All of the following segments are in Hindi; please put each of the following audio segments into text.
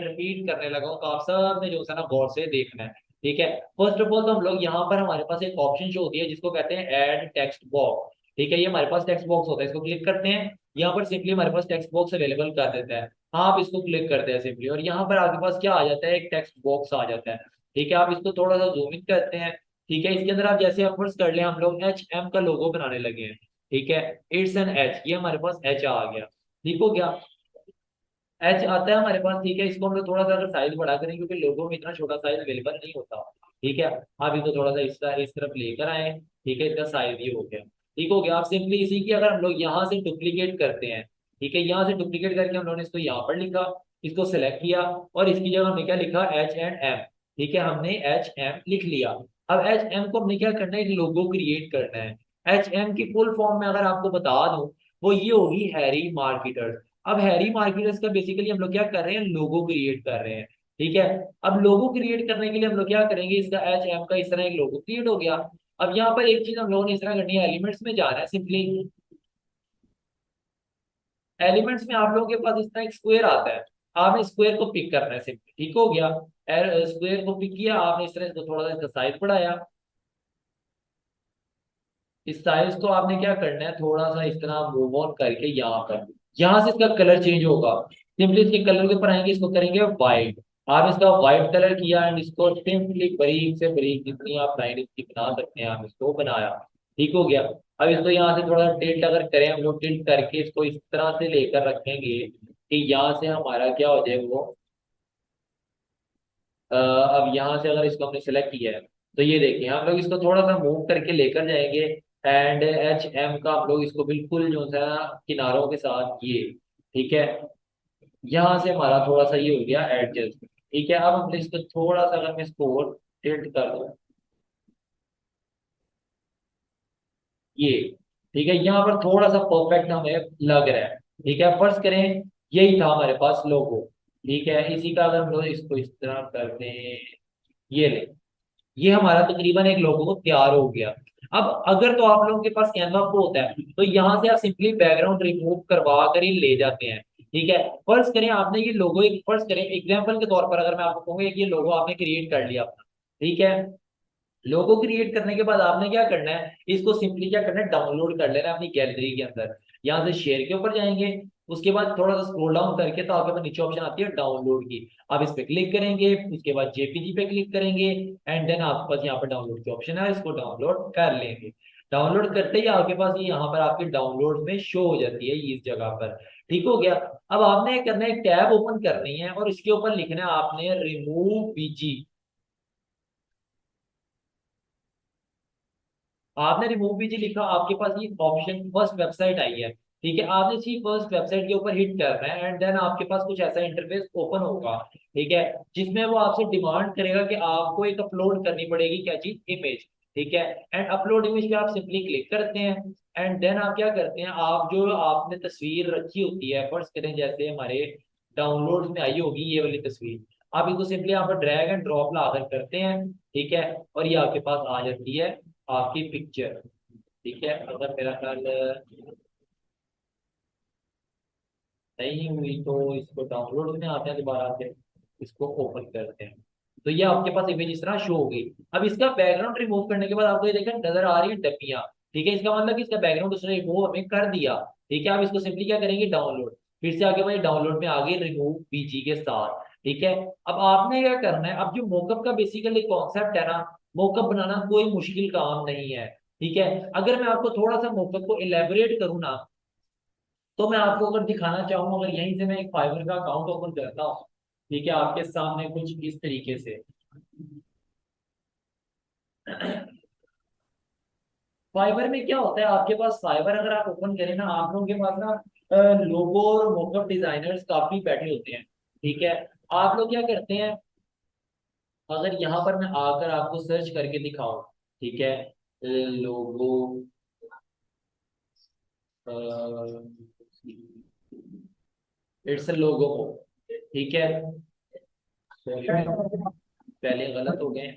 रिपीट करने लगा हूँ, तो आप सब ने जो है ना गौर से देखना है। ठीक है, फर्स्ट ऑफ ऑल तो हम लोग यहाँ पर हमारे पास एक ऑप्शन शो होती है जिसको कहते हैं ऐड टेक्स्ट बॉक्स। ठीक है, ये हमारे पास टेक्स्ट बॉक्स होता है, इसको क्लिक करते हैं। यहाँ पर सिंपली हमारे पास टेक्स्ट बॉक्स अवेलेबल कर देता है। हाँ, आप इसको क्लिक करते हैं सिंपली, और यहाँ पर आपके पास क्या आ जाता है, एक टेक्स्ट बॉक्स आ जाता है। ठीक है, आप इसको थोड़ा सा जूम इन करते हैं। ठीक है, इसके अंदर आप जैसे आप फर्स्ट कर ले, हम लोग एच एम का लोगो बनाने लगे हैं। ठीक है, इट्स एन एच, ये हमारे पास एच आ गया। ठीक हो गया, एच आता है हमारे पास। ठीक है, इसको हम लोग थोड़ा सा अगर साइज बढ़ा करें, क्योंकि लोगों में इतना छोटा साइज अवेलेबल नहीं होता। ठीक है, आप इसको थोड़ा सा इस तरफ लेकर आए। ठीक है, इसका साइज ये हो गया। ठीक हो गया, आप सिंपली इसी की अगर हम लोग यहाँ से डुप्लीकेट करते हैं। ठीक है, यहाँ से डुप्लीकेट करके हम लोगों ने इसको यहाँ पर लिखा, इसको सेलेक्ट किया, और इसकी जगह हमने क्या लिखा, एच एंड एम। ठीक है, हमने एच एम लिख लिया। अब एच एम को हमने क्या करना है, एक लोगो क्रिएट करना है। एच एम की फुल फॉर्म में अगर आपको बता दूं, वो ये होगी हैरी मार्केटर। अब हैरी मार्केटर्स का बेसिकली हम लोग क्या कर रहे हैं, लोगो क्रिएट कर रहे हैं। ठीक है, अब लोगो क्रिएट करने के लिए हम लोग क्या करेंगे, इसका एच एम का इस तरह एक लोगो क्रिएट हो गया। अब यहाँ पर एक चीज हम लोगों ने इस तरह करनी है, एलिमेंट्स में जाना है सिंपली। एलिमेंट्स में आप लोगों के पास इस तरह एक स्क्वायर आता है, आपने स्क्वायर को पिक करना है सिंपली। ठीक हो गया, स्क्वायर को पिक किया आपने, इस तरह इसको थोड़ा सा इसका साइज बढ़ाया। इस साइज को आपने क्या करना है, थोड़ा सा इस तरह मूव ऑन करके यहाँ पर, यहाँ से इसका कलर चेंज होगा। सिंपली इसके कलर के ऊपर आएंगे, इसको करेंगे व्हाइट। आप इसका व्हाइट कलर किया, एंड इसको सिंपली बारीक से बारीक जितनी आप लाइन इसकी बना सकते हैं आप इसको बनाया। ठीक हो गया, अब इसको यहाँ से थोड़ा टिल्ट अगर करें हम लोग, टिल्ट करके इसको इस तरह से लेकर रखेंगे कि यहाँ से हमारा क्या हो जाए वो, अब यहाँ से अगर इसको हमने सेलेक्ट किया है, तो ये देखिए हम लोग इसको थोड़ा सा मूव करके लेकर जाएंगे। एंड एच एम का हम लोग इसको बिल्कुल जो है ना किनारों के साथ ये। ठीक है, यहाँ से हमारा थोड़ा सा ये हो गया एडजस्ट। ठीक है, अब हमने इसको थोड़ा सा अगर मैं इसको और टिल्ट कर दूं, ये। ठीक है, यहाँ पर थोड़ा सा परफेक्ट हमें लग रहा है। ठीक है, फर्ज करें यही था हमारे पास लोगो। ठीक है, इसी का अगर हम लोग इसको इस तरह करते हैं, ये ले, ये हमारा तकरीबन एक लोगो तैयार हो गया। अब अगर तो आप लोगों के पास कैनवा प्रो होता है, तो यहाँ से आप सिंपली बैकग्राउंड रिमूव करवा कर ही ले जाते हैं। ठीक है, फर्ज करें आपने ये लोगो, एक फर्ज करें एग्जांपल के तौर पर अगर मैं आपको कहूंगा कि ये लोगो आपने क्रिएट कर लिया अपना। ठीक है, लोगो क्रिएट करने के बाद आपने क्या करना है, इसको सिंपली क्या करना है, डाउनलोड कर लेना है अपनी गैलरी के अंदर। यहाँ से शेयर के ऊपर जाएंगे, उसके बाद थोड़ा सा स्क्रॉल डाउन करके तो आपके पास नीचे ऑप्शन आती है डाउनलोड की। आप इस पे क्लिक करेंगे, उसके बाद जेपीजी पे क्लिक करेंगे, एंड देन आपके पास यहाँ पर डाउनलोड की ऑप्शन है, इसको डाउनलोड कर लेंगे। डाउनलोड करते ही आपके पास ये यहाँ पर आपके डाउनलोड में शो हो जाती है इस जगह पर। ठीक हो गया, अब आपने करना है, एक टैब ओपन करनी है, और इसके ऊपर लिखना है आपने रिमूव बीजी। आपने रिमूव भी जी लिखा, आपके पास ये ऑप्शन फर्स्ट वेबसाइट आई है। ठीक है, आपने इसी फर्स्ट वेबसाइट के ऊपर हिट करना है, एंड देन आपके पास कुछ ऐसा इंटरफेस ओपन होगा। ठीक है, जिसमें वो आपसे डिमांड करेगा कि आपको एक अपलोड करनी पड़ेगी, क्या चीज, इमेज। ठीक है, एंड अपलोड इमेज पे आप सिंपली क्लिक करते हैं। एंड देन आप क्या करते हैं, आप जो आपने तस्वीर रखी होती है, फर्स्ट करें जैसे हमारे डाउनलोड में आई होगी ये वाली तस्वीर, आप इसको सिंपली यहाँ पर ड्रैग एंड ड्रॉप लाकर करते हैं। ठीक है, और ये आपके पास आ जाती है आपकी पिक्चर। ठीक है, अगर मेरा ख्याल नहीं हुई तो इसको डाउनलोड में आते हैं, दोबारा से इसको ओपन करते हैं, तो ये आपके पास इमेज इस तरह शो होगी। अब इसका बैकग्राउंड रिमूव करने के बाद आपको ये देखा नजर आ रही है डब्बियां। ठीक है, इसका मतलब कि इसका बैकग्राउंड उसने रिमूव हमें कर दिया। ठीक है, आप इसको सिंपली क्या करेंगे, डाउनलोड, फिर से आगे भाई डाउनलोड में आगे रिमूव पीजी के साथ। ठीक है, अब आपने क्या करना है, अब जो मोकअप का बेसिकली कॉन्सेप्ट है ना, मोकअप बनाना कोई मुश्किल काम नहीं है। ठीक है, अगर मैं आपको थोड़ा सा मोकअप को इलेबोरेट करूँ ना, तो मैं आपको अगर दिखाना चाहूँ, अगर यहीं से मैं एक फाइवर का अकाउंट ओपन करता हूँ, ठीक है, आपके सामने कुछ इस तरीके से। फाइबर में क्या होता है, आपके पास फाइबर अगर आप ओपन करें ना, आप लोगों के पास ना लोगो और मोकअप डिजाइनर्स काफी बैठे होते हैं। ठीक है, आप लोग क्या करते हैं, अगर यहाँ पर मैं आकर आपको सर्च करके दिखाऊं, ठीक है, लोगो, इट्स लोगो, ठीक है, सॉरी पहले गलत हो गए।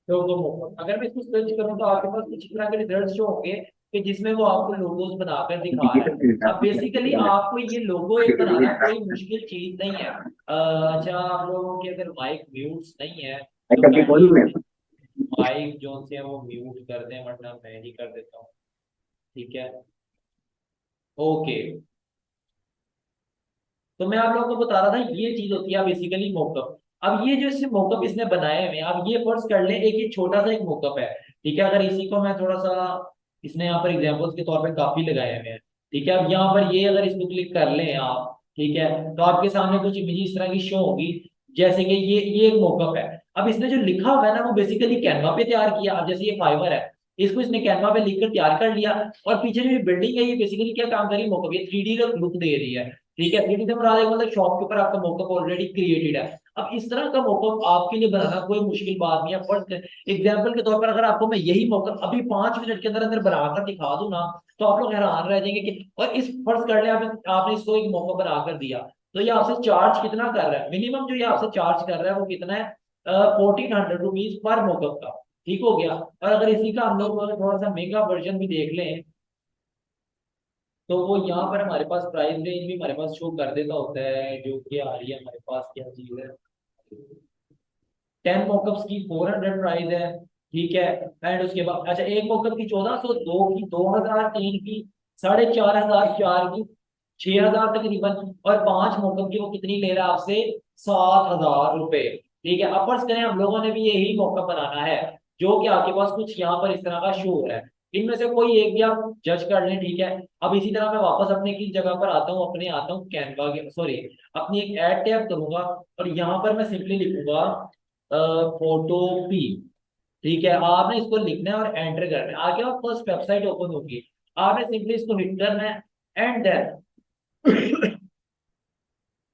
तो वो अगर मैं इसको सर्च करूँ तो आपके पास कुछ इस तरह के रिजल्ट शो होंगे कि जिसमें वो आपको लोगोज बनाकर दिखा रहा है। अब बेसिकली आपको ये लोगो एक बनाना कोई मुश्किल चीज नहीं है। अच्छा, आप लोगों के अगर माइक म्यूट नहीं है तो काइंडली माइक जो से वो म्यूट कर दें, वरना मैं ही कर देता हूँ। ठीक है, ओके। तो मैं आप लोगों को बता रहा था ये चीज होती है बेसिकली मोकअप। अब ये जो इससे मोकअप इसने बनाए हुए हैं, अब ये फर्ज कर ले एक ये छोटा सा एक मोकअप है। ठीक है, अगर इसी को मैं थोड़ा सा, इसने यहाँ पर एग्जांपल्स के तौर पे काफी लगाए हुए हैं। ठीक है, अब यहाँ पर ये अगर इसको क्लिक कर लें आप, ठीक है, तो आपके सामने कुछ इमेज इस तरह की शो होगी, जैसे कि ये एक मोकअप है। अब इसने जो लिखा हुआ है ना वो बेसिकली कैनवा पे तैयार किया। अब जैसे ये फाइवर है, इसको इसने कैनवा पे लिखकर तैयार कर लिया। और पीछे जो ये बिल्डिंग है ये बेसिकली क्या काम कर रही है, मोकअप, ये 3D लुक दे रही है। ठीक है, 3D से मुराद है मतलब शॉप के ऊपर आपका मोकअप ऑलरेडी क्रिएटेड है। अब इस तरह का मोकअप आपके लिए बनाना कोई मुश्किल बात नहीं है। फर्स्ट एग्जाम्पल के तौर पर अगर आपको मैं यही मोकअप अभी 5 मिनट के अंदर अंदर बनाकर दिखा दूं ना, तो आप लोग हैरान रह जाएंगे कि, और इस फर्ज कर ले आपने इसको एक मोकअप बनाकर दिया, तो ये आपसे चार्ज कितना कर रहा है, मिनिमम जो ये आपसे चार्ज कर रहा है वो कितना है, 1400 रुपीज पर मोकअप का। ठीक हो गया। और अगर इसी का हम लोग अगर थोड़ा सा महंगा वर्जन भी देख लें, तो वो यहाँ पर हमारे पास प्राइस रेंज भी हमारे पास शो कर देता होता है, जो कि आ रही है हमारे पास क्या चीज है, 10 मॉकअप्स की 400 प्राइस है। ठीक है, एंड उसके बाद अच्छा एक मॉकअप की 1400, दो की 2000, तीन की 4500, चार की 6000 तकरीबन, और 5 मॉकअप की वो कितनी ले रहा है आपसे, 7000 रुपए। ठीक है, अब फर्ज करें हम लोगों ने भी यही मॉकअप बनाना है, जो कि आपके पास कुछ यहाँ पर इस तरह का शो हो रहा है। इनमें से कोई एक भी आप जज कर लें। ठीक है, अब इसी तरह मैं वापस अपने की जगह पर आता हूँ, अपने आता हूँ कैनवा के, सॉरी, अपनी एक ऐड टैब करूंगा, और यहाँ पर मैं सिंपली लिखूंगा फोटो पी। ठीक है, आपने इसको लिखना है और एंटर करना है, आगे आप फर्स्ट वेबसाइट ओपन होगी, आपने सिंपली इसको हिट करना है, एंड देन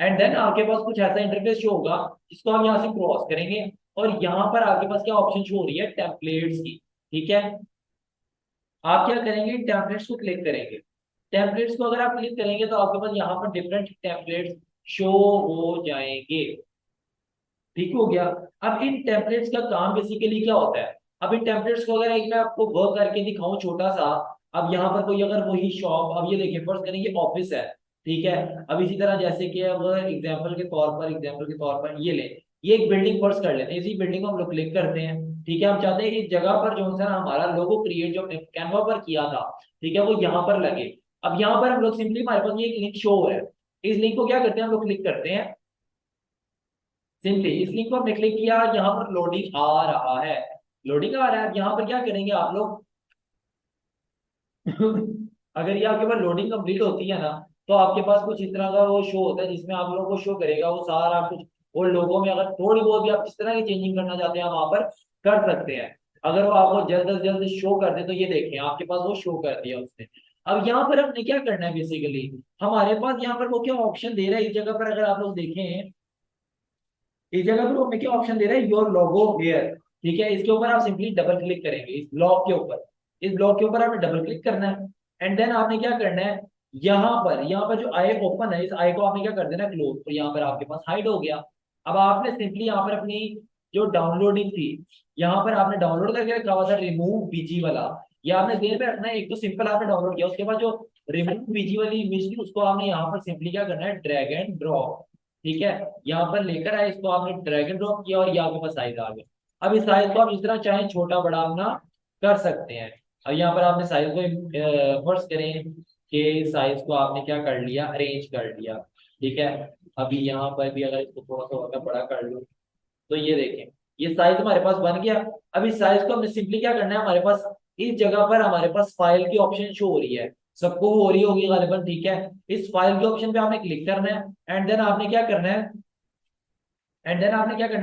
एंड देन आपके पास कुछ ऐसा इंटरफेस शो होगा, जिसको हम यहाँ से क्रॉस करेंगे, और यहाँ पर आपके पास क्या ऑप्शन शो हो रही है, टेम्पलेट्स की। ठीक है, आप क्या करेंगे, टेम्पलेट्स को क्लिक करेंगे। टेम्पलेट्स को अगर आप क्लिक करेंगे तो आपके पास यहाँ पर डिफरेंट टेम्पलेट्स शो हो जाएंगे। ठीक हो गया। अब इन टेम्पलेट्स का काम बेसिकली क्या होता है, अब इन टेम्पलेट्स को अगर एक मैं आपको वर्क करके दिखाऊं छोटा सा, अब यहाँ पर कोई अगर वही शॉप, अब ये देखिए फर्स्ट करेंगे ऑफिस है। ठीक है, अब इसी तरह जैसे कि अब एग्जाम्पल के तौर पर ये ले, ये एक बिल्डिंग फर्स्ट कर लेते हैं, इसी बिल्डिंग को हम लोग क्लिक करते हैं। ठीक है, हम चाहते हैं कि इस जगह पर जो है ना हमारा लोगो क्रिएट जो हमने कैनवा पर किया था, ठीक है, वो यहाँ पर लगे। अब यहाँ पर हम लोग सिंपली, हमारे पास ये एक लिंक शो है, इस लिंक को क्या करते हैं हम लोग, क्लिक करते हैं। सिंपली इस लिंक को हमने क्लिक किया, यहाँ पर लोडिंग आ रहा है, लोडिंग आ रहा है। अब यहाँ पर क्या करेंगे आप लोग, अगर ये आपके पास लोडिंग कंप्लीट होती है ना, तो आपके पास कुछ इस तरह का वो शो होता है, जिसमें आप लोगों को शो करेगा वो सारा कुछ। और लोगों में अगर थोड़ी बहुत भी आप इस तरह की चेंजिंग करना चाहते हैं, आप वहां पर कर सकते हैं। अगर वो आपको जल्द से जल्द शो कर दे, तो ये देखें आपके पास वो शो कर दिया उसने। अब यहाँ पर हमने क्या करना है बेसिकली, हमारे पास यहाँ पर वो क्या ऑप्शन दे रहा है इस जगह पर, अगर आप लोग देखें इस जगह पर वो हमें क्या ऑप्शन दे रहा है, योर लोगो हेयर। ठीक है, इसके ऊपर आप सिंपली डबल क्लिक करेंगे, इस ब्लॉक के ऊपर, इस ब्लॉक के ऊपर आपने डबल क्लिक करना है। एंड देन आपने क्या करना है, यहाँ पर जो आई ओपन है, इस आई को आपने क्या कर देना, क्लोज, तो यहाँ पर आपके पास हाइड हो गया। अब आपने सिंपली यहाँ पर अपनी जो डाउनलोडिंग थी, यहाँ पर आपने डाउनलोड करके रखा हुआ था रिमूव बीजी वाला, ये आपने देर पे रखना है। एक तो सिंपल आपने डाउनलोड किया, उसके बाद जो रिमूव बीजी वाली इमेज थी उसको आपने यहाँ पर सिंपली क्या करना है, ड्रैग एंड ड्रॉप। ठीक है, यहाँ पर लेकर आए, इसको आपने ड्रैग एंड ड्रॉप किया और ये आपके पास साइज आ गया। अब इस साइज को आप जिस तरह चाहें छोटा बड़ा अपना कर सकते हैं। अब यहाँ पर आपने साइज को फर्ज करें कि साइज को आपने क्या कर लिया, अरेंज कर लिया। ठीक है, अभी यहाँ पर भी अगर इसको थोड़ा सा और बड़ा कर लूँ, तो ये देखें ये साइज हमारे पास बन गया। अब इस साइज को हमने सिंपली क्या करना है, हमारे पास इस जगह पर हमारे पास फाइल की ऑप्शन शो हो रही है, सबको हो रही होगी गालिबन। ठीक है, इस फाइल के ऑप्शन पे आपने क्लिक करना है, एंड देन आपने क्या करना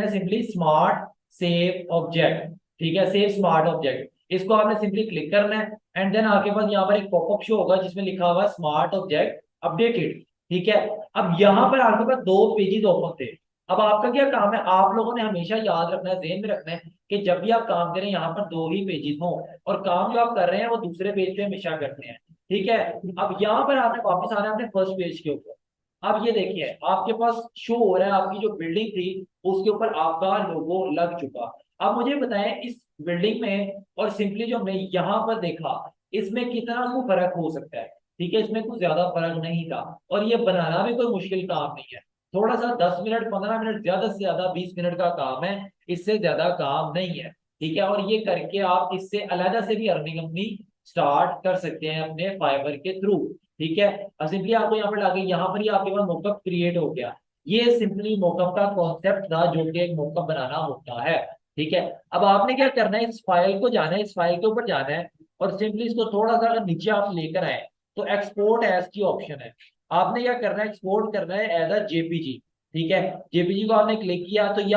है, सिंपली स्मार्ट सेव ऑब्जेक्ट। ठीक है, सेव स्मार्ट ऑब्जेक्ट, इसको आपने सिंपली क्लिक करना है। एंड देन आपके पास यहाँ पर एक पॉपअप शो होगा जिसमें लिखा हुआ है स्मार्ट ऑब्जेक्ट अपडेटेड। ठीक है, अब यहाँ पर आपके पास दो पेजेस ओपन थे। अब आपका क्या काम है, आप लोगों ने हमेशा याद रखना है, ध्यान में रखना है कि जब भी आप काम करें यहाँ पर दो ही पेजेस हों, और काम जो आप कर रहे हैं वो दूसरे पेज पे हमेशा करते हैं। ठीक है, अब यहाँ पर आपने वापस आना है अपने फर्स्ट पेज के ऊपर। अब ये देखिए आपके पास शो हो रहा है, आपकी जो बिल्डिंग थी उसके ऊपर आपका लोगो लग चुका। अब मुझे बताएं इस बिल्डिंग में और सिंपली जो हमने यहाँ पर देखा, इसमें कितना को फर्क हो सकता है। ठीक है, इसमें कुछ ज्यादा फर्क नहीं था, और ये बनाना भी कोई मुश्किल काम नहीं है। थोड़ा सा 10 मिनट 15 मिनट, ज्यादा से ज्यादा 20 मिनट का काम है, इससे ज्यादा काम नहीं है। ठीक है, और ये करके आप इससे अलग से भी अर्निंग अपनी स्टार्ट कर सकते हैं अपने फाइवर के थ्रू। ठीक है, अब सिंपली आपको यहाँ पर लाके यहाँ पर ही आपके पास मॉकअप क्रिएट हो गया। ये सिंपली मॉकअप का कॉन्सेप्ट था, जो कि एक मॉकअप बनाना होता है। ठीक है, अब आपने क्या करना है, इस फाइल को जाना है, इस फाइल के ऊपर जाना है, और सिंपली इसको थोड़ा सा अगर नीचे आप लेकर आए तो एक्सपोर्ट एज की ऑप्शन है। आपने क्या करना है, एक्सपोर्ट करना है एज अ जेपीजी। ठीक है, जेपीजी को आपने क्लिक किया तो ये